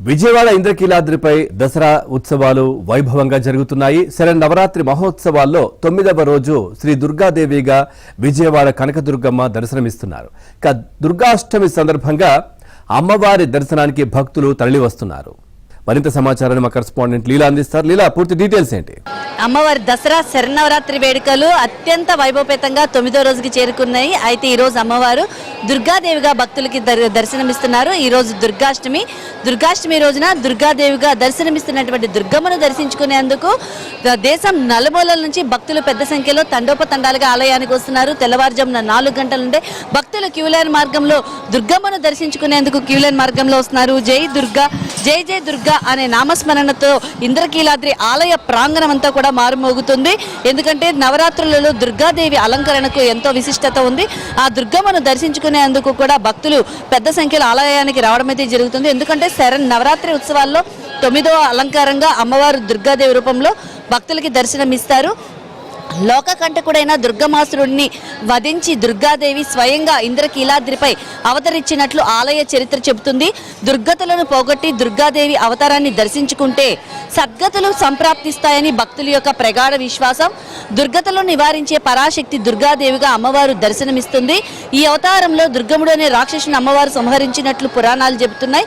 విజయవాడ ఇంద్రకీలాద్రిపై దసరా ఉత్సవాలు వైభవంగా జరుగుతున్నాయి. శరన్నవరాత్రి మహోత్సవాల్లో 9వ రోజు శ్రీ దుర్గాదేవిగా విజయవాడ కనకదుర్గమ్మ దర్శనమిస్తున్నారు. దుర్గాష్టమి సందర్భంగా అమ్మవారి దర్శనానికి భక్తులు తరలివస్తున్నారు. మరింత సమాచారాన్ని మా కరెస్పాండెంట్ లీలా అందిస్తారు. లీలా, పూర్తి డీటెయిల్స్ ఏంటి? అమ్మవారి దసరా శరన్నవరాత్రి వేడుకలు అత్యంత వైభవపేతంగా 9వ రోజుకి చేరుకున్నాయి. అయితే ఈ రోజు అమ్మవారు దుర్గాదేవిగా భక్తులకి దర్శనమిస్తున్నారు. ఈ రోజు దుర్గాష్టమి రోజున దుర్గాదేవిగా దర్శనమిస్తున్నటువంటి దుర్గమ్మను దర్శించుకునేందుకు దేశం నలుమూలల నుంచి భక్తులు పెద్ద సంఖ్యలో తండోపతండాలుగా ఆలయానికి వస్తున్నారు. తెల్లవారుజామున 4 గంటల నుండే భక్తులు క్యూలైన్ మార్గంలో దుర్గమ్మను దర్శించుకునేందుకు క్యూలైన్ మార్గంలో వస్తున్నారు. జై దుర్గా, జై జై దుర్గా అనే నామస్మరణతో ఇంద్రకీలాద్రి ఆలయ ప్రాంగణం అంతా కూడా మారుమోగుతుంది. ఎందుకంటే నవరాత్రులలో దుర్గాదేవి అలంకరణకు ఎంతో విశిష్టత ఉంది. ఆ దుర్గమ్మను దర్శించుకునేందుకు కూడా భక్తులు పెద్ద సంఖ్యలో ఆలయానికి రావడం అయితే జరుగుతుంది. ఎందుకంటే నవరాత్రి ఉత్సవాల్లో 9వ అలంకారంగా అమ్మవారు దుర్గాదేవి రూపంలో భక్తులకి దర్శనమిస్తారు. లోకకంటకుడైన దుర్గమాసురుడిని వధించి దుర్గాదేవి స్వయంగా ఇంద్రకీలాద్రిపై అవతరించినట్లు ఆలయ చరిత్ర చెబుతుంది. దుర్గతులను పోగొట్టి దుర్గాదేవి అవతారాన్ని దర్శించుకుంటే సద్గతులు సంప్రాప్తిస్తాయని భక్తుల యొక్క ప్రగాఢ విశ్వాసం. దుర్గతులను నివారించే పరాశక్తి దుర్గాదేవిగా అమ్మవారు దర్శనమిస్తుంది. ఈ అవతారంలో దుర్గముడు అనే రాక్షసుని అమ్మవారు సంహరించినట్లు పురాణాలు చెబుతున్నాయి.